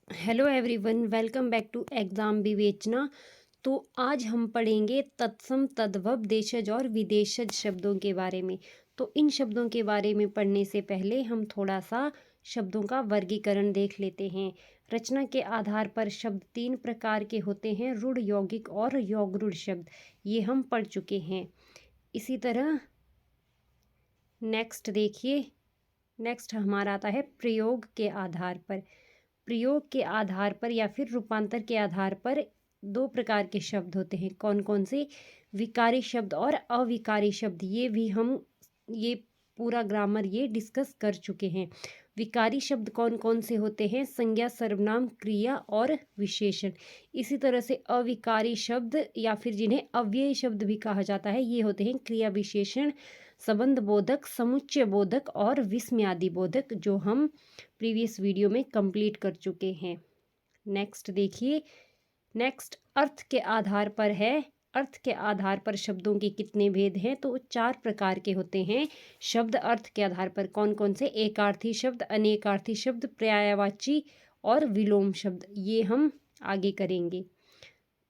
Hello everyone, welcome back to exam Vivechana. तो आज हम पढ़ेंगे तत्सम तद्भव देशज और विदेशज शब्दों के बारे में। तो इन शब्दों के बारे में पढ़ने से पहले हम थोड़ा सा शब्दों का वर्गीकरण देख लेते हैं। रचना के आधार पर शब्द तीन प्रकार के होते हैं, रूढ़, यौगिक और यौगरूढ़ शब्द। ये हम पढ़ चुके हैं। इसी तरह नेक्स्ट देखिए, नेक्स्ट हमारा आता है प्रयोग के आधार पर। प्रयोग के आधार पर या फिर रूपांतर के आधार पर दो प्रकार के शब्द होते हैं। कौन कौन से? विकारी शब्द और अविकारी शब्द। ये पूरा ग्रामर ये डिस्कस कर चुके हैं। विकारी शब्द कौन कौन से होते हैं? संज्ञा, सर्वनाम, क्रिया और विशेषण। इसी तरह से अविकारी शब्द या फिर जिन्हें अव्ययी शब्द भी कहा जाता है, ये होते हैं क्रिया विशेषण, संबंध बोधक, समुच्चय बोधक और विस्मयादि बोधक, जो हम प्रीवियस वीडियो में कंप्लीट कर चुके हैं। नेक्स्ट देखिए, नेक्स्ट अर्थ के आधार पर है। अर्थ के आधार पर शब्दों के कितने भेद हैं? तो चार प्रकार के होते हैं शब्द अर्थ के आधार पर। कौन कौन से? एकार्थी शब्द, अनेकार्थी शब्द, पर्यायवाची और विलोम शब्द। ये हम आगे करेंगे।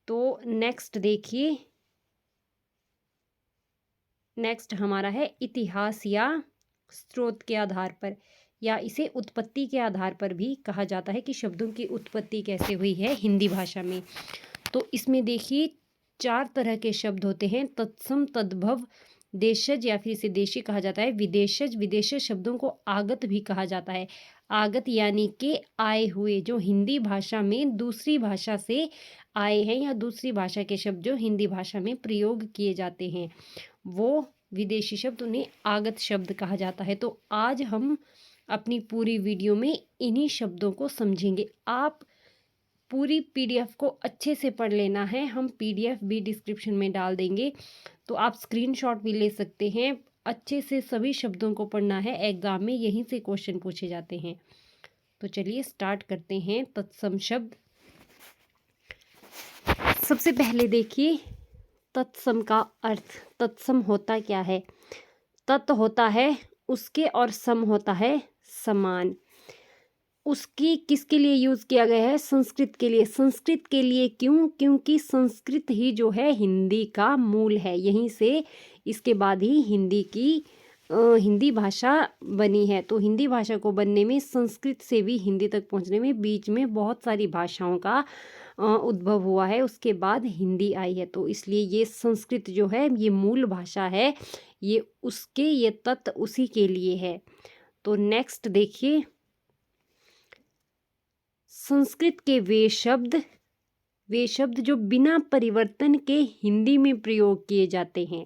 तो नेक्स्ट देखिए, नेक्स्ट हमारा है इतिहास या स्रोत के आधार पर, या इसे उत्पत्ति के आधार पर भी कहा जाता है कि शब्दों की उत्पत्ति कैसे हुई है हिंदी भाषा में। तो इसमें देखिए चार तरह के शब्द होते हैं। तत्सम, तद्भव, देशज या फिर इसे देशी कहा जाता है, विदेशज। विदेशज शब्दों को आगत भी कहा जाता है। आगत यानी कि आए हुए, जो हिंदी भाषा में दूसरी भाषा से आए हैं या दूसरी भाषा के शब्द जो हिंदी भाषा में प्रयोग किए जाते हैं, वो विदेशी शब्द, उन्हें आगत शब्द कहा जाता है। तो आज हम अपनी पूरी वीडियो में इन्हीं शब्दों को समझेंगे। आप पूरी पीडीएफ को अच्छे से पढ़ लेना है। हम पीडीएफ भी डिस्क्रिप्शन में डाल देंगे, तो आप स्क्रीनशॉट भी ले सकते हैं। अच्छे से सभी शब्दों को पढ़ना है, एग्जाम में यहीं से क्वेश्चन पूछे जाते हैं। तो चलिए स्टार्ट करते हैं। तत्सम शब्द, सबसे पहले देखिए तत्सम का अर्थ। तत्सम होता क्या है? तत् होता है उसके और सम होता है समान। उसकी किसके लिए यूज़ किया गया है? संस्कृत के लिए। संस्कृत के लिए क्यों? क्योंकि संस्कृत ही जो है हिंदी का मूल है। यहीं से इसके बाद ही हिंदी भाषा बनी है। तो हिंदी भाषा को बनने में, संस्कृत से भी हिंदी तक पहुंचने में बीच में बहुत सारी भाषाओं का उद्भव हुआ है, उसके बाद हिंदी आई है। तो इसलिए ये संस्कृत जो है ये मूल भाषा है, ये तत्व उसी के लिए है। तो नेक्स्ट देखिए, संस्कृत के वे शब्द जो बिना परिवर्तन के हिंदी में प्रयोग किए जाते हैं,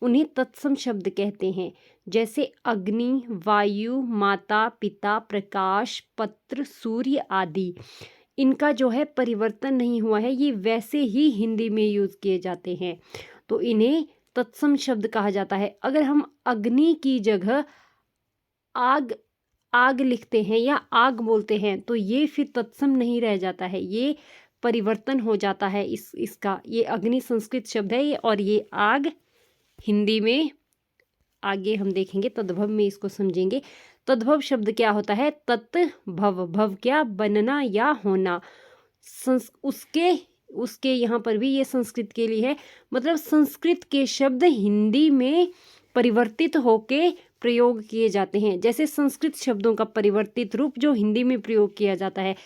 उन्हें तत्सम शब्द कहते हैं। जैसे अग्नि, वायु, माता, पिता, प्रकाश, पत्र, सूर्य आदि। इनका जो है परिवर्तन नहीं हुआ है, ये वैसे ही हिंदी में यूज़ किए जाते हैं, तो इन्हें तत्सम शब्द कहा जाता है। अगर हम अग्नि की जगह आग लिखते हैं या आग बोलते हैं, तो ये फिर तत्सम नहीं रह जाता है, ये परिवर्तन हो जाता है इसका। ये अग्नि संस्कृत शब्द है और ये आग हिंदी में, आगे हम देखेंगे तद्भव में इसको समझेंगे। तद्भव शब्द क्या होता है? तत्भव, भव क्या? बनना या होना। उसके यहाँ पर भी ये संस्कृत के लिए है, मतलब संस्कृत के शब्द हिंदी में परिवर्तित होके प्रयोग किए जाते हैं। जैसे संस्कृत शब्दों का परिवर्तित रूप जो हिंदी में प्रयोग किया जाता है,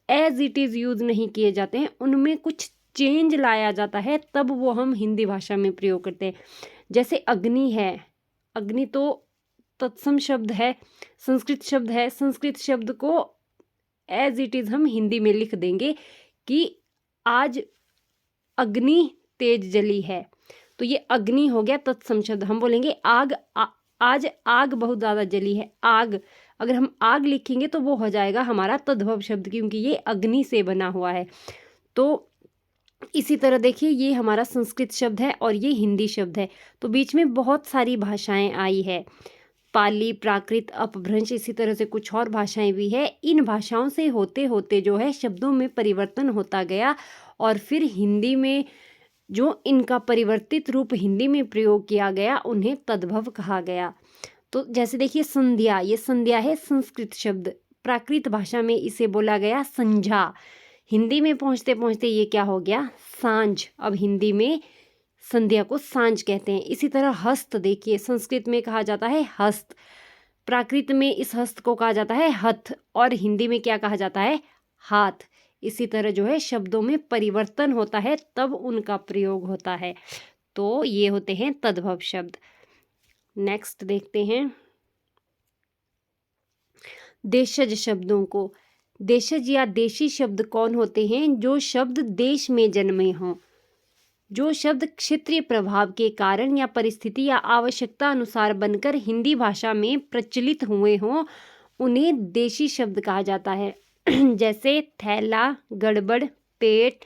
एज इट इज़ यूज नहीं किए जाते हैं, उनमें कुछ चेंज लाया जाता है, तब वो हम हिंदी भाषा में प्रयोग करते हैं। जैसे अग्नि है, अग्नि तो तत्सम शब्द है, संस्कृत शब्द है। संस्कृत शब्द को एज इट इज़ हम हिंदी में लिख देंगे कि आज अग्नि तेज जली है, तो ये अग्नि हो गया तत्सम शब्द। हम बोलेंगे आज आग बहुत ज़्यादा जली है, आग। अगर हम आग लिखेंगे तो वो हो जाएगा हमारा तद्भव शब्द, क्योंकि ये अग्नि से बना हुआ है। तो इसी तरह देखिए, ये हमारा संस्कृत शब्द है और ये हिंदी शब्द है। तो बीच में बहुत सारी भाषाएं आई है, पाली, प्राकृत, अपभ्रंश, इसी तरह से कुछ और भाषाएं भी है। इन भाषाओं से होते होते जो है शब्दों में परिवर्तन होता गया, और फिर हिंदी में जो इनका परिवर्तित रूप हिंदी में प्रयोग किया गया, उन्हें तद्भव कहा गया। तो जैसे देखिए संध्या, ये संध्या है संस्कृत शब्द, प्राकृत भाषा में इसे बोला गया संझा। हिंदी में पहुंचते पहुंचते ये क्या हो गया, सांझ। अब हिंदी में संध्या को सांझ कहते हैं। इसी तरह हस्त देखिए, संस्कृत में कहा जाता है हस्त, प्राकृत में इस हस्त को कहा जाता है हथ, और हिंदी में क्या कहा जाता है, हाथ। इसी तरह जो है शब्दों में परिवर्तन होता है तब उनका प्रयोग होता है। तो ये होते हैं तद्भव शब्द। नेक्स्ट देखते हैं देशज शब्दों को। देशज या देशी शब्द कौन होते हैं, जो शब्द देश में जन्मे हों, जो शब्द क्षेत्रीय प्रभाव के कारण या परिस्थिति या आवश्यकता अनुसार बनकर हिंदी भाषा में प्रचलित हुए हों, उन्हें देशी शब्द कहा जाता है। जैसे थैला, गड़बड़, पेट,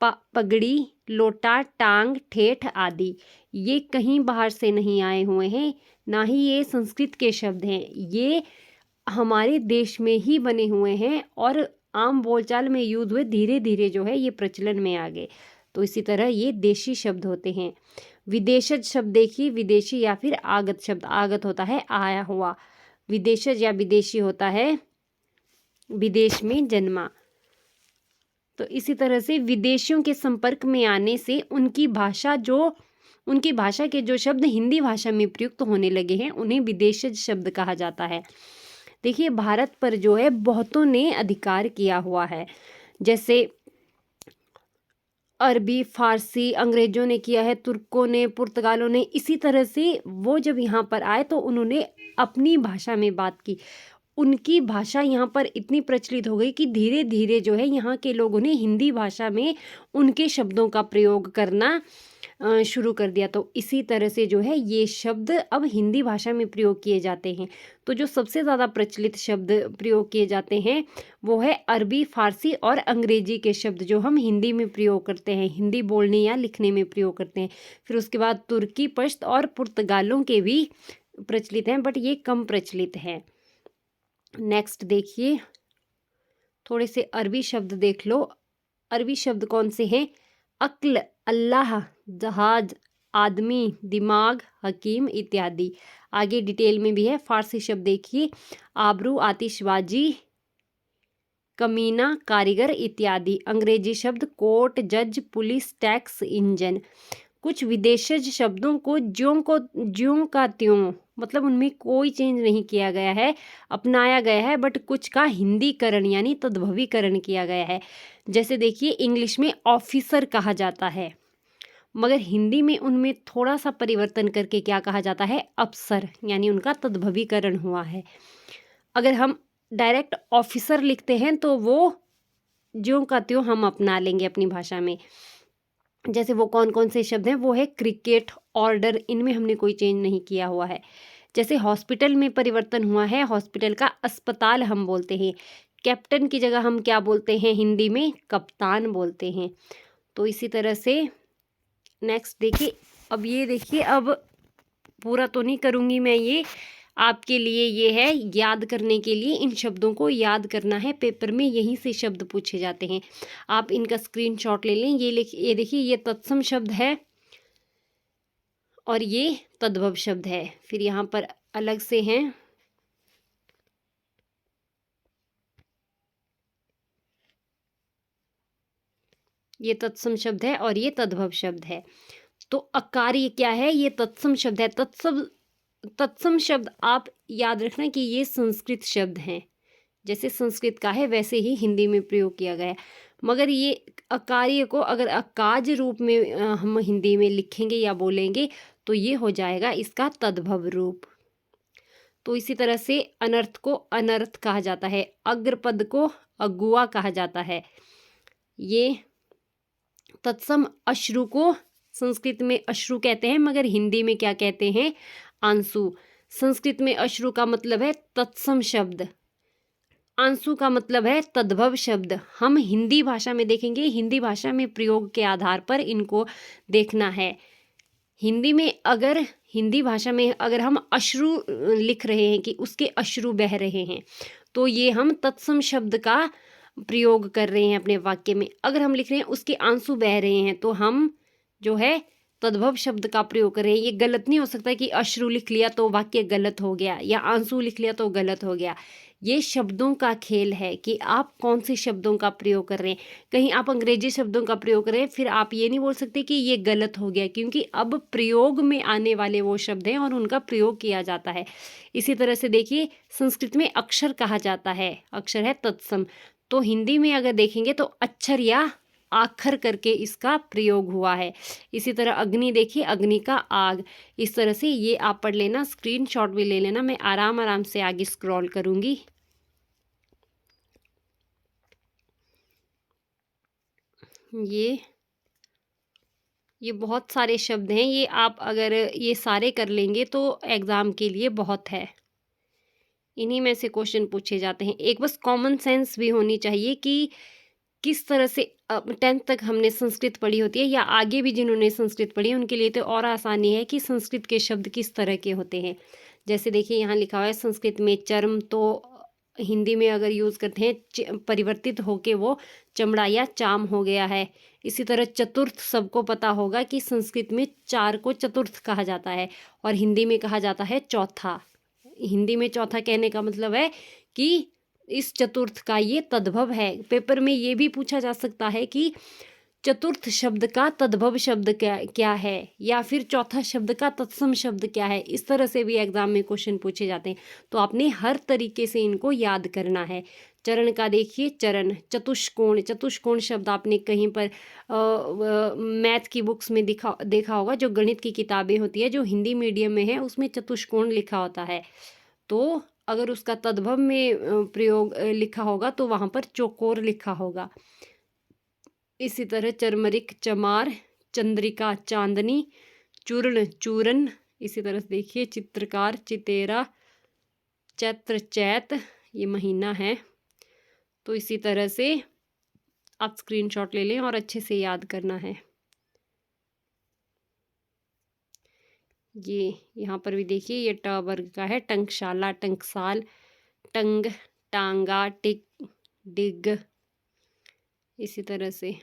पगड़ी, लोटा, टांग, ठेठ आदि। ये कहीं बाहर से नहीं आए हुए हैं, ना ही ये संस्कृत के शब्द हैं, ये हमारे देश में ही बने हुए हैं और आम बोलचाल में यूज हुए, धीरे धीरे जो है ये प्रचलन में आ गए। तो इसी तरह ये देशी शब्द होते हैं। विदेशज शब्द देखिए, विदेशी या फिर आगत शब्द। आगत होता है आया हुआ, विदेशज या विदेशी होता है विदेश में जन्मा। तो इसी तरह से विदेशियों के संपर्क में आने से उनकी भाषा के जो शब्द हिंदी भाषा में प्रयुक्त होने लगे हैं, उन्हें विदेशज शब्द कहा जाता है। देखिए भारत पर जो है बहुतों ने अधिकार किया हुआ है, जैसे अरबी, फारसी अंग्रेजों ने किया है, तुर्कों ने, पुर्तगालों ने। इसी तरह से वो जब यहाँ पर आए तो उन्होंने अपनी भाषा में बात की। उनकी भाषा यहाँ पर इतनी प्रचलित हो गई कि धीरे धीरे जो है यहाँ के लोगों ने हिंदी भाषा में उनके शब्दों का प्रयोग करना शुरू कर दिया। तो इसी तरह से जो है ये शब्द अब हिंदी भाषा में प्रयोग किए जाते हैं। तो जो सबसे ज़्यादा प्रचलित शब्द प्रयोग किए जाते हैं वो है अरबी, फारसी और अंग्रेजी के शब्द, जो हम हिंदी में प्रयोग करते हैं, हिंदी बोलने या लिखने में प्रयोग करते हैं। फिर उसके बाद तुर्की, पश्तो और पुर्तगालों के भी प्रचलित हैं, बट ये कम प्रचलित हैं। नेक्स्ट देखिए, थोड़े से अरबी शब्द देख लो। अरबी शब्द कौन से हैं, अक्ल, अल्लाह, जहाज, आदमी, दिमाग, हकीम इत्यादि। आगे डिटेल में भी है। फारसी शब्द देखिए, आबरू, आतिशबाजी, कमीना, कारीगर इत्यादि। अंग्रेजी शब्द कोर्ट, जज, पुलिस, टैक्स, इंजन। कुछ विदेशज शब्दों को ज्यों का त्यों, मतलब उनमें कोई चेंज नहीं किया गया है, अपनाया गया है, बट कुछ का हिंदीकरण यानी तद्भवीकरण किया गया है। जैसे देखिए इंग्लिश में ऑफिसर कहा जाता है, मगर हिंदी में उनमें थोड़ा सा परिवर्तन करके क्या कहा जाता है, अफसर, यानी उनका तद्भवीकरण हुआ है। अगर हम डायरेक्ट ऑफिसर लिखते हैं तो वो ज्यों का त्यों हम अपना लेंगे अपनी भाषा में। जैसे वो कौन कौन से शब्द हैं, वो है क्रिकेट, ऑर्डर, इनमें हमने कोई चेंज नहीं किया हुआ है। जैसे हॉस्पिटल में परिवर्तन हुआ है, हॉस्पिटल का अस्पताल हम बोलते हैं। कैप्टन की जगह हम क्या बोलते हैं हिंदी में, कप्तान बोलते हैं। तो इसी तरह से नेक्स्ट देखिए, अब ये देखिए, अब पूरा तो नहीं करूँगी मैं, ये आपके लिए ये है याद करने के लिए, इन शब्दों को याद करना है, पेपर में यहीं से शब्द पूछे जाते हैं। आप इनका स्क्रीनशॉट ले लें। ये देखिए, ये तत्सम शब्द है और ये तद्भव शब्द है। फिर यहाँ पर अलग से हैं, ये तत्सम शब्द है और ये तद्भव शब्द है। तो अकार्य क्या है, ये तत्सम शब्द है। तत्सम शब्द आप याद रखना कि ये संस्कृत शब्द हैं, जैसे संस्कृत का है वैसे ही हिंदी में प्रयोग किया गया है। मगर ये अकार्य को अगर अकाज रूप में हम हिंदी में लिखेंगे या बोलेंगे तो ये हो जाएगा इसका तद्भव रूप। तो इसी तरह से अनर्थ को अनर्थ कहा जाता है, अग्रपद को अगुआ कहा जाता है। ये तत्सम अश्रु को संस्कृत में अश्रु कहते हैं, मगर हिंदी में क्या कहते हैं, आंसू। संस्कृत में अश्रु का मतलब है तत्सम शब्द, आंसू का मतलब है तद्भव शब्द। हम हिंदी भाषा में देखेंगे, हिंदी भाषा में प्रयोग के आधार पर इनको देखना है। हिंदी भाषा में अगर हम अश्रु लिख रहे हैं कि उसके अश्रु बह रहे हैं, तो ये हम तत्सम शब्द का प्रयोग कर रहे हैं अपने वाक्य में। अगर हम लिख रहे हैं उसके आंसू बह रहे हैं, तो हम जो है तद्भव शब्द का प्रयोग करें। ये गलत नहीं हो सकता कि अश्रु लिख लिया तो वाक्य गलत हो गया या आंसू लिख लिया तो गलत हो गया। ये शब्दों का खेल है कि आप कौन से शब्दों का प्रयोग कर रहे हैं। कहीं आप अंग्रेजी शब्दों का प्रयोग करें फिर आप ये नहीं बोल सकते कि ये गलत हो गया, क्योंकि अब प्रयोग में आने वाले वो शब्द हैं और उनका प्रयोग किया जाता है। इसी तरह से देखिए, संस्कृत में अक्षर कहा जाता है, अक्षर है तत्सम। तो हिंदी में अगर देखेंगे तो अक्षर या आखर करके इसका प्रयोग हुआ है। इसी तरह अग्नि देखिए, अग्नि का आग। इस तरह से ये आप पढ़ लेना, स्क्रीनशॉट भी ले लेना, मैं आराम आराम से आगे स्क्रॉल करूंगी। ये बहुत सारे शब्द हैं, ये आप अगर ये सारे कर लेंगे तो एग्ज़ाम के लिए बहुत है। इन्हीं में से क्वेश्चन पूछे जाते हैं। एक बस कॉमन सेंस भी होनी चाहिए कि किस तरह से 10th तक हमने संस्कृत पढ़ी होती है या आगे भी जिन्होंने संस्कृत पढ़ी है उनके लिए तो और आसानी है कि संस्कृत के शब्द किस तरह के होते हैं। जैसे देखिए यहाँ लिखा हुआ है संस्कृत में चर्म, तो हिंदी में अगर यूज़ करते हैं परिवर्तित होके वो चमड़ा या चाम हो गया है। इसी तरह चतुर्थ, सबको पता होगा कि संस्कृत में 4 को चतुर्थ कहा जाता है और हिंदी में कहा जाता है चौथा। हिंदी में चौथा कहने का मतलब है कि इस चतुर्थ का ये तद्भव है। पेपर में ये भी पूछा जा सकता है कि चतुर्थ शब्द का तद्भव शब्द क्या है या फिर चौथा शब्द का तत्सम शब्द क्या है। इस तरह से भी एग्जाम में क्वेश्चन पूछे जाते हैं, तो आपने हर तरीके से इनको याद करना है। चरण का देखिए, चरण, चतुष्कोण, चतुष्कोण शब्द आपने कहीं पर मैथ की बुक्स में देखा होगा, जो गणित की किताबें होती है जो हिंदी मीडियम में है उसमें चतुष्कोण लिखा होता है। तो अगर उसका तद्भव में प्रयोग लिखा होगा तो वहाँ पर चौकोर लिखा होगा। इसी तरह चरमरिक, चमार, चंद्रिका, चांदनी, चूर्ण, चूरन। इसी तरह से देखिए चित्रकार, चितेरा, चैत्र, चैत, ये महीना है। तो इसी तरह से आप स्क्रीनशॉट ले लें और अच्छे से याद करना है। ये यहाँ पर भी देखिए, ये ट वर्ग का है, टंकशाला, टंकसाल, टंग, टांगा, टिक, डिग। इसी तरह से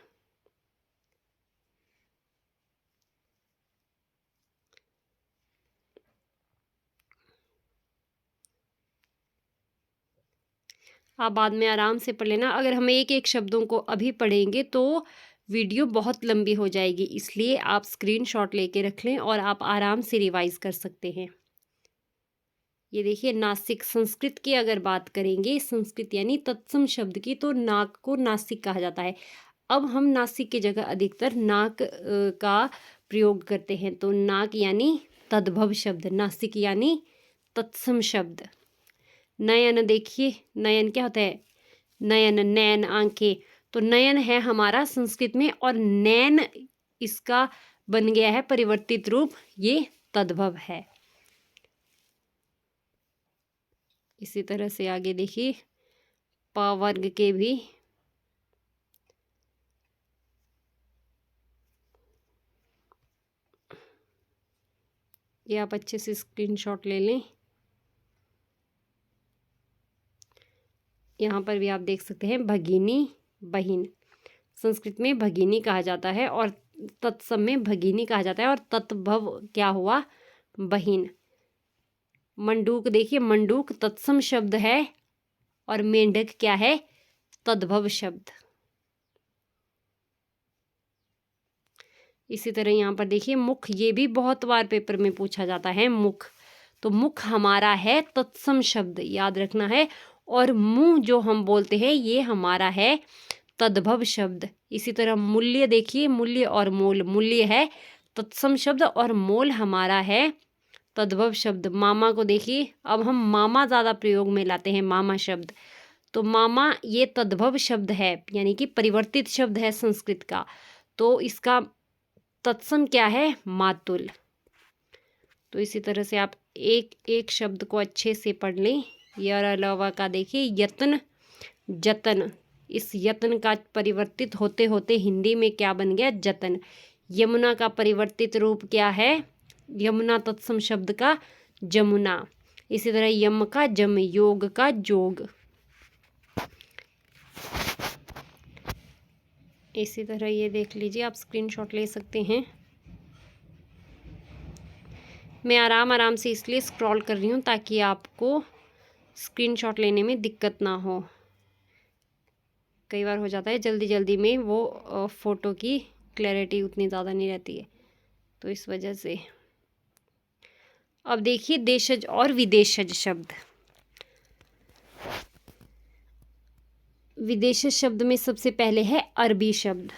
आप बाद में आराम से पढ़ लेना। अगर हम एक एक शब्दों को अभी पढ़ेंगे तो वीडियो बहुत लंबी हो जाएगी, इसलिए आप स्क्रीनशॉट लेके रख लें और आप आराम से रिवाइज कर सकते हैं। ये देखिए नासिक, संस्कृत की अगर बात करेंगे, संस्कृत यानी तत्सम शब्द की, तो नाक को नासिक कहा जाता है। अब हम नासिक की जगह अधिकतर नाक का प्रयोग करते हैं, तो नाक यानी तद्भव शब्द, नासिक यानी तत्सम शब्द। नयन देखिए, नयन क्या होता है, नयन, नैन, आंखें। तो नयन है हमारा संस्कृत में और नैन इसका बन गया है परिवर्तित रूप, ये तद्भव है। इसी तरह से आगे देखिए प वर्ग के भी ये आप अच्छे से स्क्रीनशॉट ले लें। यहाँ पर भी आप देख सकते हैं भगिनी, बहिन। संस्कृत में भगिनी कहा जाता है और तत्सम में भगिनी कहा जाता है और तत्भव क्या हुआ, बहिन। मंडूक देखिए, मंडूक तत्सम शब्द है और मेंढक क्या है, तद्भव शब्द। इसी तरह यहाँ पर देखिए मुख, ये भी बहुत बार पेपर में पूछा जाता है, मुख। तो मुख हमारा है तत्सम शब्द, याद रखना है। और मुंह जो हम बोलते हैं ये हमारा है तद्भव शब्द। इसी तरह मूल्य देखिए, मूल्य और मोल, मूल्य है तत्सम शब्द और मोल हमारा है तद्भव शब्द। मामा को देखिए, अब हम मामा ज़्यादा प्रयोग में लाते हैं, मामा शब्द। तो मामा ये तद्भव शब्द है, यानी कि परिवर्तित शब्द है संस्कृत का, तो इसका तत्सम क्या है, मातुल। तो इसी तरह से आप एक एक शब्द को अच्छे से पढ़ लें। यह अलावा का देखिए यत्न, जतन। इस यत्न का परिवर्तित होते होते हिंदी में क्या बन गया, जतन। यमुना का परिवर्तित रूप क्या है, यमुना तत्सम शब्द का जमुना। इसी तरह यम का जम, योग का जोग। इसी तरह ये देख लीजिए, आप स्क्रीनशॉट ले सकते हैं। मैं आराम आराम से इसलिए स्क्रॉल कर रही हूँ ताकि आपको स्क्रीनशॉट लेने में दिक्कत ना हो। कई बार हो जाता है जल्दी जल्दी में वो फ़ोटो की क्लैरिटी उतनी ज़्यादा नहीं रहती है, तो इस वजह से। अब देखिए देशज और विदेशज शब्द। विदेशज शब्द में सबसे पहले है अरबी शब्द।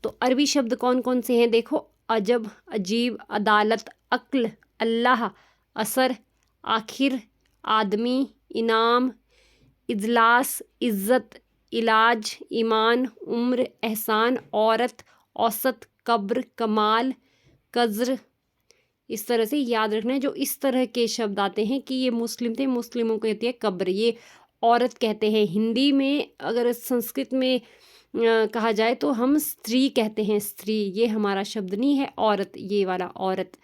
तो अरबी शब्द कौन कौन से हैं देखो, अजब, अजीब, अदालत, अक्ल, अल्लाह, असर, आखिर, आदमी, इनाम, इजलास, इज्जत, इलाज, ईमान, उम्र, एहसान, औरत, औसत, कब्र, कमाल, कज्र। इस तरह से याद रखना है। जो इस तरह के शब्द आते हैं कि ये मुस्लिम थे, मुस्लिमों को कहती है कब्र, ये औरत कहते हैं। हिंदी में अगर संस्कृत में कहा जाए तो हम स्त्री कहते हैं, स्त्री। ये हमारा शब्द नहीं है औरत, ये वाला औरत।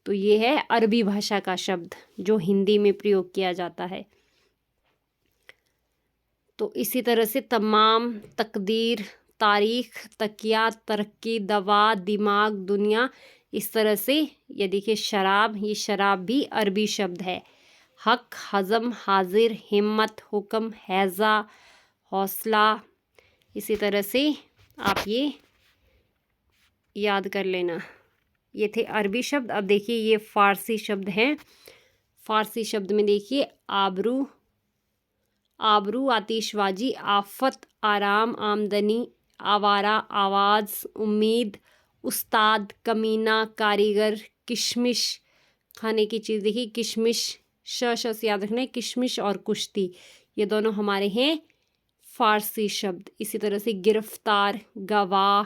तो ये है अरबी भाषा का शब्द जो हिंदी में प्रयोग किया जाता है। तो इसी तरह से तमाम, तकदीर, तारीख, तकिया, तरक्की, दवा, दिमाग, दुनिया। इस तरह से ये देखिए शराब, ये शराब भी अरबी शब्द है। हक, हज़म, हाजिर, हिम्मत, हुक्म, हैज़ा, हौसला। इसी तरह से आप ये याद कर लेना। ये थे अरबी शब्द। अब देखिए ये फ़ारसी शब्द हैं। फ़ारसी शब्द में देखिए आबरू, आबरू, आतिशबाजी, आफत, आराम, आमदनी, आवारा, आवाज़, उम्मीद, उस्ताद, कमीना, कारीगर, किशमिश, खाने की चीज़ देखिए किशमिश, श से याद रखना है, किशमिश और कुश्ती, ये दोनों हमारे हैं फ़ारसी शब्द। इसी तरह से गिरफ्तार, गवाह,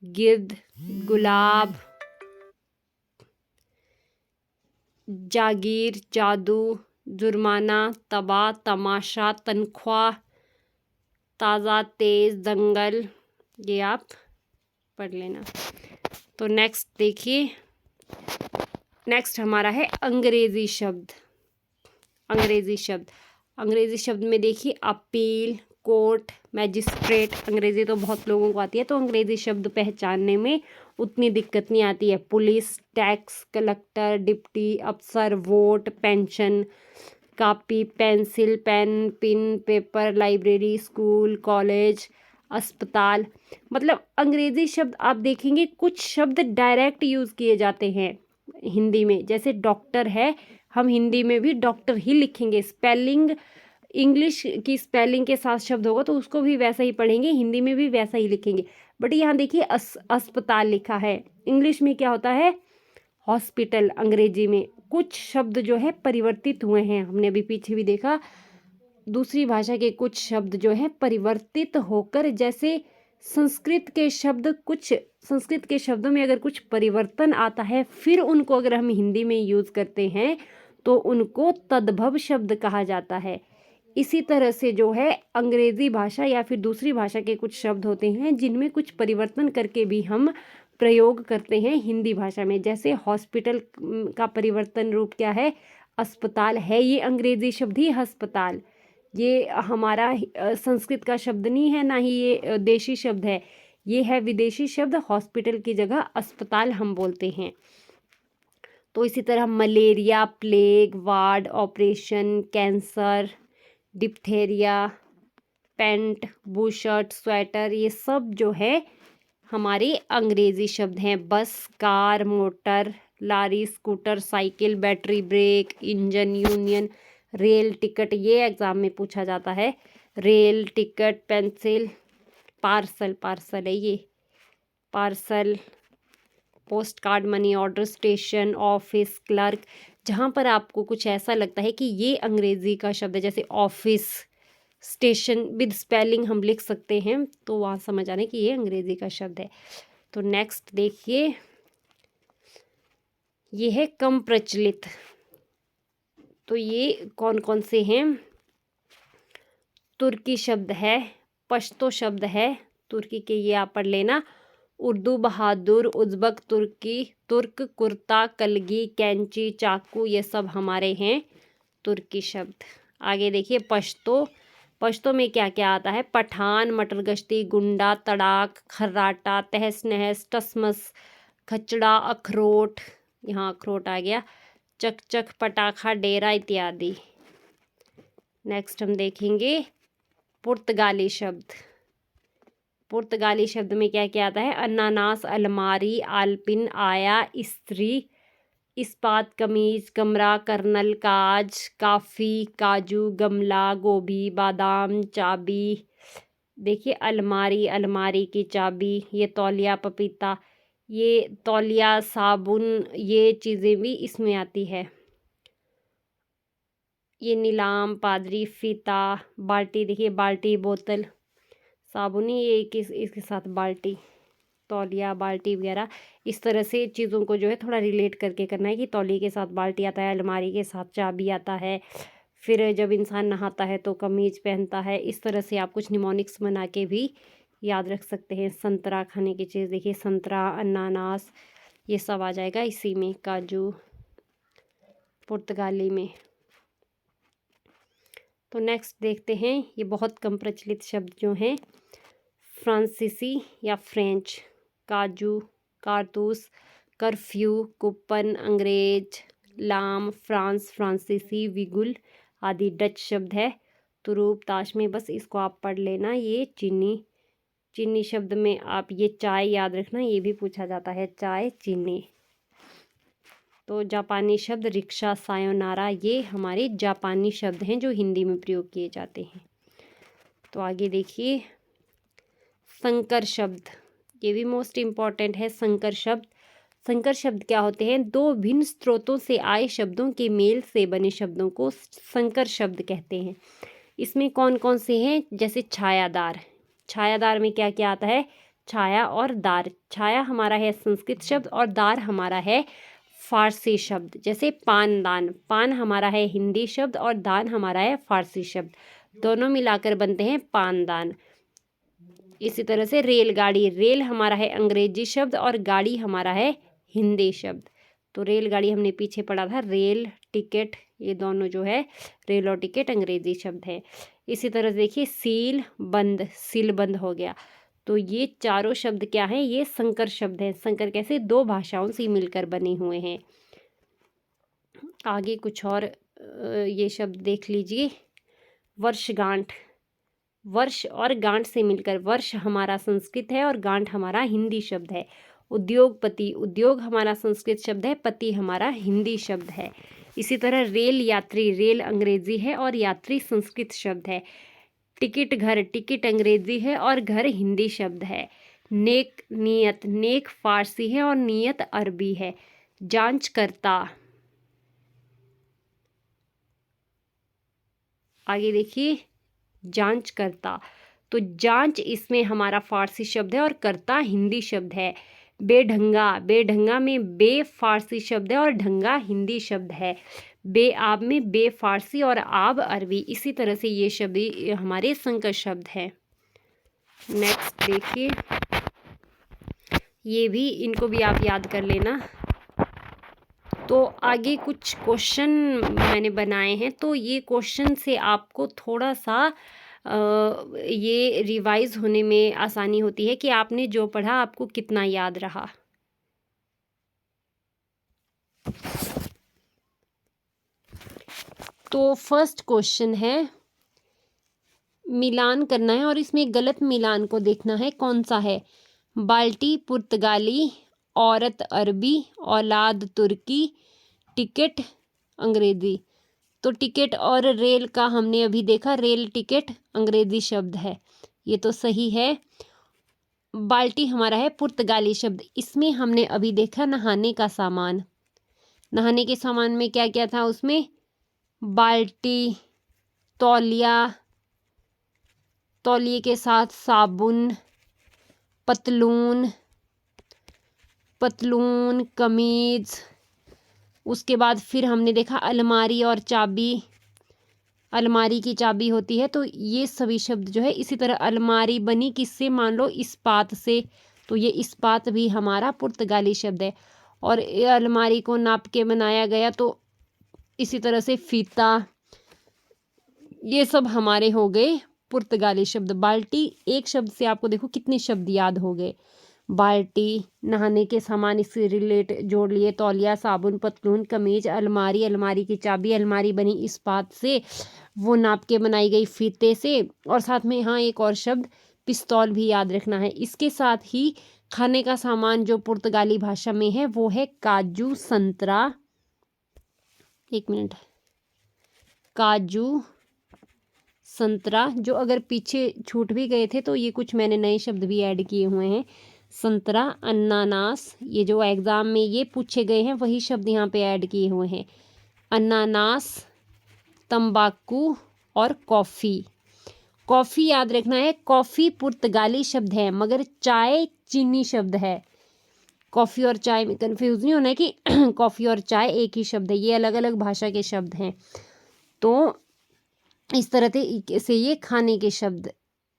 गिर्द, गुलाब, जागीर, जादू, जुर्माना, तबाह, तमाशा, तनख्वाह, ताज़ा, तेज़, दंगल। ये आप पढ़ लेना। तो नेक्स्ट देखिए, नेक्स्ट हमारा है अंग्रेज़ी शब्द। अंग्रेज़ी शब्द, अंग्रेज़ी शब्द में देखिए अपील, कोर्ट, मैजिस्ट्रेट। अंग्रेज़ी तो बहुत लोगों को आती है, तो अंग्रेज़ी शब्द पहचानने में उतनी दिक्कत नहीं आती है। पुलिस, टैक्स, कलेक्टर, डिप्टी, अफसर, vote, pension, copy, pencil, pen, pin, paper, library, school, college, अस्पताल। मतलब अंग्रेज़ी शब्द आप देखेंगे कुछ शब्द डायरेक्ट यूज़ किए जाते हैं हिंदी में। जैसे डॉक्टर है, हम हिंदी में भी डॉक्टर ही लिखेंगे। स्पेलिंग, इंग्लिश की स्पेलिंग के साथ शब्द होगा तो उसको भी वैसा ही पढ़ेंगे, हिंदी में भी वैसा ही लिखेंगे। बट यहाँ देखिए अस्पताल लिखा है। इंग्लिश में क्या होता है? हॉस्पिटल। अंग्रेजी में कुछ शब्द जो है परिवर्तित हुए हैं। हमने अभी पीछे भी देखा, दूसरी भाषा के कुछ शब्द जो है परिवर्तित होकर, जैसे संस्कृत के शब्द, कुछ संस्कृत के शब्दों में अगर कुछ परिवर्तन आता है फिर उनको अगर हम हिंदी में यूज़ करते हैं तो उनको तद्भव शब्द कहा जाता है। इसी तरह से जो है अंग्रेज़ी भाषा या फिर दूसरी भाषा के कुछ शब्द होते हैं जिनमें कुछ परिवर्तन करके भी हम प्रयोग करते हैं हिंदी भाषा में। जैसे हॉस्पिटल का परिवर्तन रूप क्या है? अस्पताल है। ये अंग्रेज़ी शब्द ही अस्पताल, ये हमारा संस्कृत का शब्द नहीं है, ना ही ये देशी शब्द है, ये है विदेशी शब्द। हॉस्पिटल की जगह अस्पताल हम बोलते हैं। तो इसी तरह malaria, plague, ward, operation, cancer, diphtheria, pant, bush shirt, sweater, ये सब जो है हमारे अंग्रेज़ी शब्द हैं। Bus, car, motor, lorry, scooter, cycle, battery, brake, engine, union, rail, ticket. ये एग्ज़ाम में पूछा जाता है। Rail, ticket, pencil, parcel, parcel है ये, parcel, post card, money order, station, office, clerk. जहाँ पर आपको कुछ ऐसा लगता है कि ये अंग्रेज़ी का शब्द है, जैसे ऑफिस, स्टेशन विद स्पेलिंग हम लिख सकते हैं, तो वहाँ समझ आने कि ये अंग्रेज़ी का शब्द है। तो नेक्स्ट देखिए, ये है कम प्रचलित। तो ये कौन कौन से हैं? तुर्की शब्द है, पश्तो शब्द है, तुर्की के ये आप पढ़ लेना। उर्दू, बहादुर, उज़्बक, तुर्की, तुर्क, कुर्ता, कलगी, कैंची, चाकू, ये सब हमारे हैं तुर्की शब्द। आगे देखिए पश्तो। पश्तो में क्या क्या आता है? पठान, मटर गश्ती, गुंडा, तड़ाक, खर्राटा, तहस नहस, टसमस, खचड़ा, अखरोट, यहाँ अखरोट आ गया, चक चक, पटाखा, डेरा इत्यादि। नेक्स्ट हम देखेंगे पुर्तगाली शब्द। पुर्तगाली शब्द में क्या क्या आता है? अनानास, अलमारी, आलपिन, आया, स्त्री, इस्पात, कमीज, कमरा, कर्नल, काज, काफ़ी, काजू, गमला, गोभी, बादाम, चाबी। देखिए अलमारी, अलमारी की चाबी, ये तौलिया, पपीता, ये तौलिया, साबुन, ये चीज़ें भी इसमें आती है। ये नीलाम, पादरी, फीता, बाल्टी, देखिए बाल्टी, बोतल, साबुन ही ये इसके साथ बाल्टी, तौलिया, बाल्टी वगैरह। इस तरह से चीज़ों को जो है थोड़ा रिलेट करके करना है कि तौलिए के साथ बाल्टी आता है, अलमारी के साथ चाबी आता है, फिर जब इंसान नहाता है तो कमीज पहनता है। इस तरह से आप कुछ निमोनिक्स बना के भी याद रख सकते हैं। संतरा, खाने की चीज़, देखिए संतरा, अनानास, ये सब आ जाएगा इसी में। काजू पुर्तगाली में। तो नेक्स्ट देखते हैं, ये बहुत कम प्रचलित शब्द जो हैं, फ्रांसीसी या फ्रेंच। काजू, कारतूस, कर्फ्यू, कूपन, अंग्रेज, लाम, फ्रांस, फ्रांसीसी, विगुल आदि डच शब्द है। तुरूप, ताश में, बस इसको आप पढ़ लेना। ये चीनी, चीनी शब्द में आप ये चाय याद रखना, ये भी पूछा जाता है, चाय, चीनी। तो जापानी शब्द रिक्शा, सायोनारा, ये हमारे जापानी शब्द हैं जो हिंदी में प्रयोग किए जाते हैं। तो आगे देखिए संकर शब्द, ये भी मोस्ट इम्पॉर्टेंट है। संकर शब्द, संकर शब्द क्या होते हैं? दो भिन्न स्रोतों से आए शब्दों के मेल से बने शब्दों को संकर शब्द कहते हैं। इसमें कौन कौन से हैं? जैसे छायादार, छायादार में क्या क्या आता है? छाया और दार। छाया हमारा है संस्कृत शब्द और दार हमारा है फारसी शब्द। जैसे पानदान, पान हमारा है हिंदी शब्द और दान हमारा है फारसी शब्द, दोनों मिलाकर बनते हैं पानदान। इसी तरह से रेलगाड़ी, रेल हमारा है अंग्रेजी शब्द और गाड़ी हमारा है हिंदी शब्द। तो रेलगाड़ी हमने पीछे पढ़ा था, रेल, टिकट, ये दोनों जो है रेल और टिकट अंग्रेजी शब्द है। इसी तरह देखिए सील बंद, सील बंद हो गया। तो ये चारों शब्द क्या हैं? ये संकर शब्द हैं। संकर कैसे? दो भाषाओं से मिलकर बने हुए हैं। आगे कुछ और ये शब्द देख लीजिए। वर्षगांठ, वर्ष और गांठ से मिलकर, वर्ष हमारा संस्कृत है और गांठ हमारा हिंदी शब्द है। उद्योगपति, उद्योग हमारा संस्कृत शब्द है, पति हमारा हिंदी शब्द है। इसी तरह रेल यात्री, रेल अंग्रेजी है और यात्री संस्कृत शब्द है। टिकट घर, टिकट अंग्रेजी है और घर हिंदी शब्द है। नेक, नियत, नेक फारसी है और नियत अरबी है। जांचकर्ता, आगे देखिए जांचकर्ता, तो जांच इसमें हमारा फारसी शब्द है और कर्ता हिंदी शब्द है। बेढंगा, बेढंगा में बे फारसी शब्द है और ढंगा हिंदी शब्द है। बेआब में बे फारसी और आब अरबी। इसी तरह से ये शब्द हमारे संकर शब्द हैं। नेक्स्ट देखिए, ये भी, इनको भी आप याद कर लेना। तो आगे कुछ क्वेश्चन मैंने बनाए हैं, तो ये क्वेश्चन से आपको थोड़ा सा ये रिवाइज होने में आसानी होती है कि आपने जो पढ़ा आपको कितना याद रहा। तो फर्स्ट क्वेश्चन है, मिलान करना है और इसमें गलत मिलान को देखना है, कौन सा है? बाल्टी पुर्तगाली, औरत अरबी, औलाद तुर्की, टिकट अंग्रेजी। तो टिकट और रेल का हमने अभी देखा, रेल टिकट अंग्रेजी शब्द है, ये तो सही है। बाल्टी हमारा है पुर्तगाली शब्द। इसमें हमने अभी देखा नहाने का सामान, नहाने के सामान में क्या क्या था? उसमें बाल्टी, तौलिया, तौलिए के साथ साबुन, पतलून, पतलून, कमीज। उसके बाद फिर हमने देखा अलमारी और चाबी, अलमारी की चाबी होती है। तो ये सभी शब्द जो है, इसी तरह अलमारी बनी किससे? मान लो इस्पात से, तो ये इस्पात भी हमारा पुर्तगाली शब्द है। और अलमारी को नाप के बनाया गया, तो इसी तरह से फीता, ये सब हमारे हो गए पुर्तगाली शब्द। बाल्टी एक शब्द से आपको देखो कितने शब्द याद हो गए। बाल्टी, नहाने के सामान इससे रिलेट जोड़ लिए, तौलिया, साबुन, पतलून, कमीज, अलमारी, अलमारी की चाबी, अलमारी बनी इस्पात से, वो नाप के बनाई गई फीते से, और साथ में यहाँ एक और शब्द पिस्तौल भी याद रखना है। इसके साथ ही खाने का सामान जो पुर्तगाली भाषा में है वो है काजू, संतरा, एक मिनट, काजू, संतरा, जो अगर पीछे छूट भी गए थे तो ये कुछ मैंने नए शब्द भी ऐड किए हुए हैं। संतरा, अनानास, ये जो एग्ज़ाम में ये पूछे गए हैं वही शब्द यहाँ पे ऐड किए हुए हैं। अनानास, तंबाकू और कॉफ़ी। कॉफ़ी याद रखना है, कॉफ़ी पुर्तगाली शब्द है मगर चाय चीनी शब्द है। कॉफ़ी और चाय में कन्फ्यूज़ नहीं होना है कि कॉफ़ी और चाय एक ही शब्द है, ये अलग अलग भाषा के शब्द हैं। तो इस तरह से ये खाने के शब्द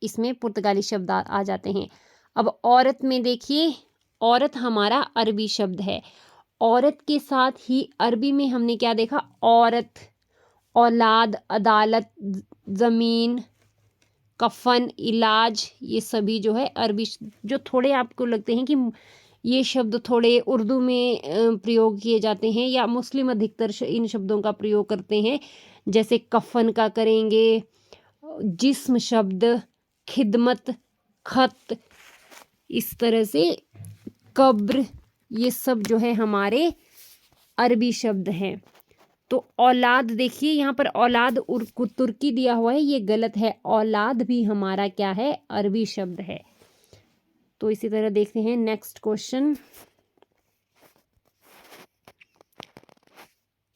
इसमें पुर्तगाली शब्द आ जाते हैं। अब औरत में देखिए, औरत हमारा अरबी शब्द है। औरत के साथ ही अरबी में हमने क्या देखा, औरत, औलाद, अदालत, ज़मीन, कफन, इलाज, ये सभी जो है अरबी, जो थोड़े आपको लगते हैं कि ये शब्द थोड़े उर्दू में प्रयोग किए जाते हैं या मुस्लिम अधिकतर इन शब्दों का प्रयोग करते हैं, जैसे कफन का करेंगे, जिस्म शब्द, खिदमत, खत, इस तरह से कब्र, ये सब जो है हमारे अरबी शब्द हैं। तो औलाद देखिए, यहाँ पर औलाद तुर्की दिया हुआ है, ये गलत है। औलाद भी हमारा क्या है, अरबी शब्द है। तो इसी तरह देखते हैं नेक्स्ट क्वेश्चन।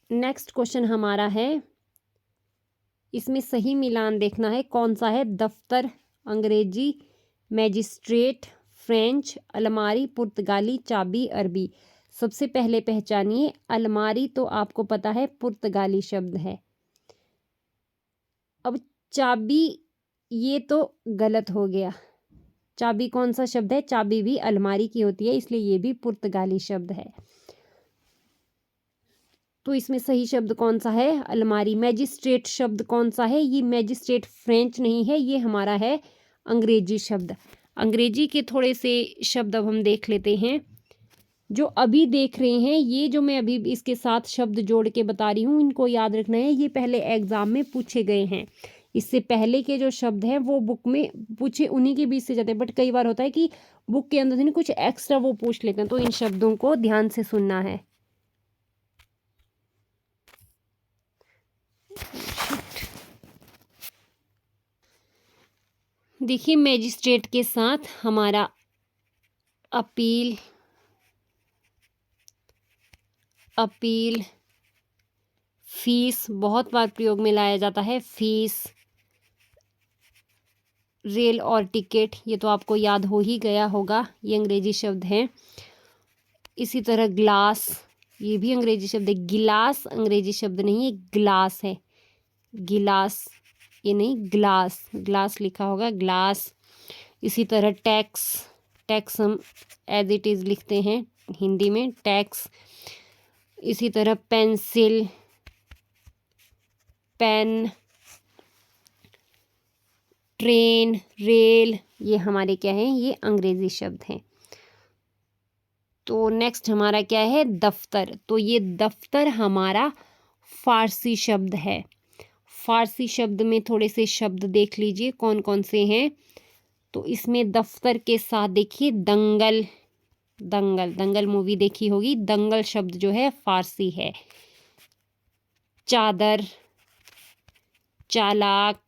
नेक्स्ट क्वेश्चन हमारा है, इसमें सही मिलान देखना है कौन सा है। दफ्तर अंग्रेजी, मैजिस्ट्रेट फ्रेंच, अलमारी पुर्तगाली, चाबी अरबी। सबसे पहले पहचानिए, अलमारी तो आपको पता है पुर्तगाली शब्द है। अब चाबी, ये तो गलत हो गया। चाबी कौन सा शब्द है, चाबी भी अलमारी की होती है, इसलिए ये भी पुर्तगाली शब्द है। तो इसमें सही शब्द कौन सा है, अलमारी। मैजिस्ट्रेट शब्द कौन सा है, ये मैजिस्ट्रेट फ्रेंच नहीं है, ये हमारा है अंग्रेजी शब्द। अंग्रेजी के थोड़े से शब्द अब हम देख लेते हैं। जो अभी देख रहे हैं, ये जो मैं अभी इसके साथ शब्द जोड़ के बता रही हूँ, इनको याद रखना है, ये पहले एग्जाम में पूछे गए हैं। इससे पहले के जो शब्द हैं वो बुक में पूछे उन्हीं के बीच से जाते हैं, बट कई बार होता है कि बुक के अंदर से नहीं कुछ एक्स्ट्रा वो पूछ लेते हैं, तो इन शब्दों को ध्यान से सुनना है। देखिए, मैजिस्ट्रेट के साथ हमारा अपील, अपील, फीस बहुत बार प्रयोग में लाया जाता है, फीस, रेल और टिकट, ये तो आपको याद हो ही गया होगा, ये अंग्रेजी शब्द हैं। इसी तरह ग्लास, ये भी अंग्रेजी शब्द है। गिलास अंग्रेजी शब्द नहीं है, ग्लास है, गिलास ये नहीं, ग्लास, ग्लास लिखा होगा, ग्लास। इसी तरह टैक्स, टैक्स हम एज इट इज़ लिखते हैं हिंदी में, टैक्स। इसी तरह पेंसिल, पेन, ट्रेन, रेल, ये हमारे क्या हैं, ये अंग्रेजी शब्द हैं। तो नेक्स्ट हमारा क्या है, दफ्तर। तो ये दफ्तर हमारा फारसी शब्द है। फारसी शब्द में थोड़े से शब्द देख लीजिए कौन कौन से हैं। तो इसमें दफ्तर के साथ देखिए दंगल, दंगल, दंगल मूवी देखी होगी, दंगल शब्द जो है फारसी है। चादर, चालाक,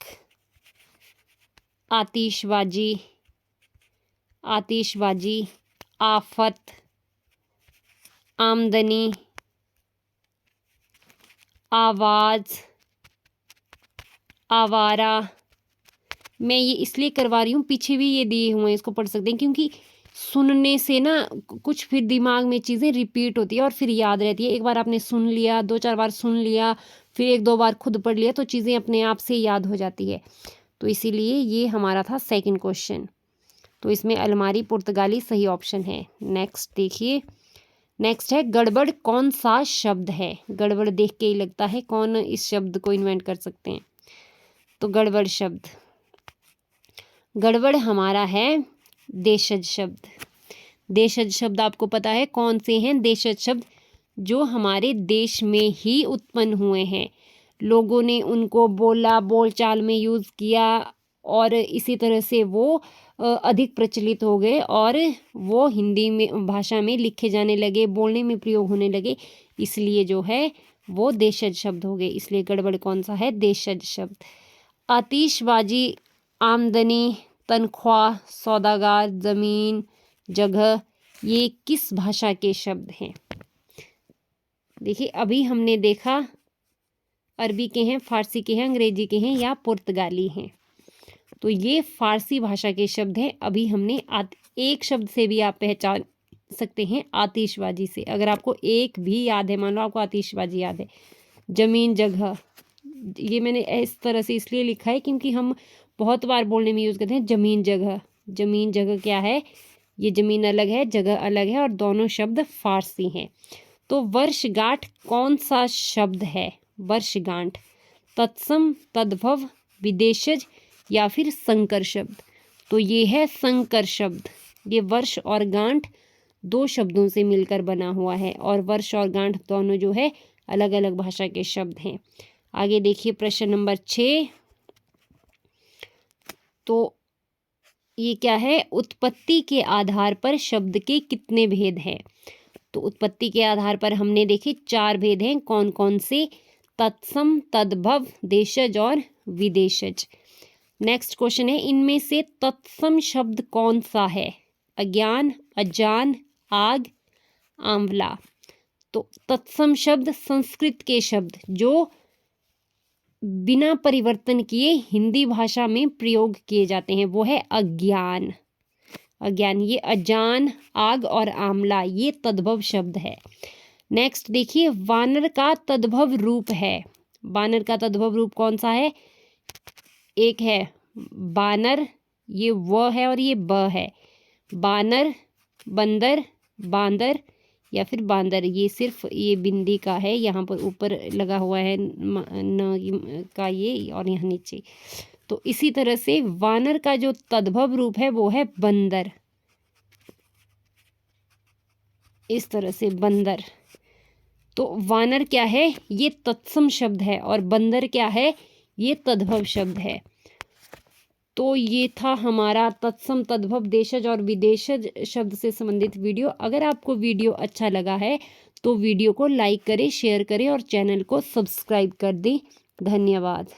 आतिशबाजी, आतिशबाजी, आफत, आमदनी, आवाज़, आवारा। मैं ये इसलिए करवा रही हूँ, पीछे भी ये दिए हुए हैं, इसको पढ़ सकते हैं, क्योंकि सुनने से ना कुछ फिर दिमाग में चीज़ें रिपीट होती है और फिर याद रहती है। एक बार आपने सुन लिया, 2-4 बार सुन लिया, फिर 1-2 बार खुद पढ़ लिया, तो चीज़ें अपने आप से याद हो जाती है। तो इसीलिए ये हमारा था सेकंड क्वेश्चन। तो इसमें अलमारी पुर्तगाली सही ऑप्शन है। नेक्स्ट देखिए, नेक्स्ट है गड़बड़ कौन सा शब्द है। गड़बड़ देख के ही लगता है कौन इस शब्द को इन्वेंट कर सकते हैं। तो गड़बड़ शब्द, गड़बड़ हमारा है देशज शब्द। देशज शब्द आपको पता है कौन से हैं? देशज शब्द जो हमारे देश में ही उत्पन्न हुए हैं, लोगों ने उनको बोला, बोलचाल में यूज़ किया और इसी तरह से वो अधिक प्रचलित हो गए और वो हिंदी में भाषा में लिखे जाने लगे, बोलने में प्रयोग होने लगे, इसलिए जो है वो देशज शब्द हो गए। इसलिए गड़बड़ कौन सा है? देशज शब्द। आतिशबाजी, आमदनी, तनख्वाह, सौदागर, ज़मीन, जगह, ये किस भाषा के शब्द हैं? देखिए अभी हमने देखा अरबी के हैं, फारसी के हैं, अंग्रेजी के हैं या पुर्तगाली हैं। तो ये फारसी भाषा के शब्द हैं। अभी हमने एक शब्द से भी आप पहचान सकते हैं, आतिशबाजी से। अगर आपको एक भी याद है, मान लो आपको आतिशबाजी याद है, ज़मीन, जगह, ये मैंने इस तरह से इसलिए लिखा है क्योंकि हम बहुत बार बोलने में यूज़ करते हैं ज़मीन जगह। ज़मीन जगह क्या है? ये ज़मीन अलग है, जगह अलग है और दोनों शब्द फारसी हैं। तो वर्षगांठ कौन सा शब्द है? वर्षगांठ तत्सम, तद्भव, विदेशज या फिर संकर शब्द? तो ये है संकर शब्द। ये वर्ष और गांठ दो शब्दों से मिलकर बना हुआ है और वर्ष और गांठ दोनों जो है अलग अलग भाषा के शब्द हैं। आगे देखिए प्रश्न नंबर 6। तो ये क्या है? उत्पत्ति के आधार पर शब्द के कितने भेद हैं? तो उत्पत्ति के आधार पर हमने देखे 4 भेद हैं। कौन कौन से? तत्सम, तद्भव, देशज और विदेशज। नेक्स्ट क्वेश्चन है, इनमें से तत्सम शब्द कौन सा है? अज्ञान, अजान, आग, आंवला। तो तत्सम शब्द संस्कृत के शब्द जो बिना परिवर्तन किए हिंदी भाषा में प्रयोग किए जाते हैं, वो है अज्ञान। अज्ञान, ये अजान, आग और आंवला ये तद्भव शब्द है। नेक्स्ट देखिए, वानर का तद्भव रूप है। वानर का तद्भव रूप कौन सा है? एक है बानर, ये व है और ये ब है। बानर, बंदर, बांदर या फिर बांदर, ये सिर्फ ये बिंदी का है, यहाँ पर ऊपर लगा हुआ है न का ये और यहाँ नीचे। तो इसी तरह से वानर का जो तद्भव रूप है वो है बंदर। इस तरह से बंदर। तो वानर क्या है? ये तत्सम शब्द है और बंदर क्या है? ये तद्भव शब्द है। तो ये था हमारा तत्सम, तद्भव, देशज और विदेशज शब्द से संबंधित वीडियो। अगर आपको वीडियो अच्छा लगा है तो वीडियो को लाइक करें, शेयर करें और चैनल को सब्सक्राइब कर दें। धन्यवाद।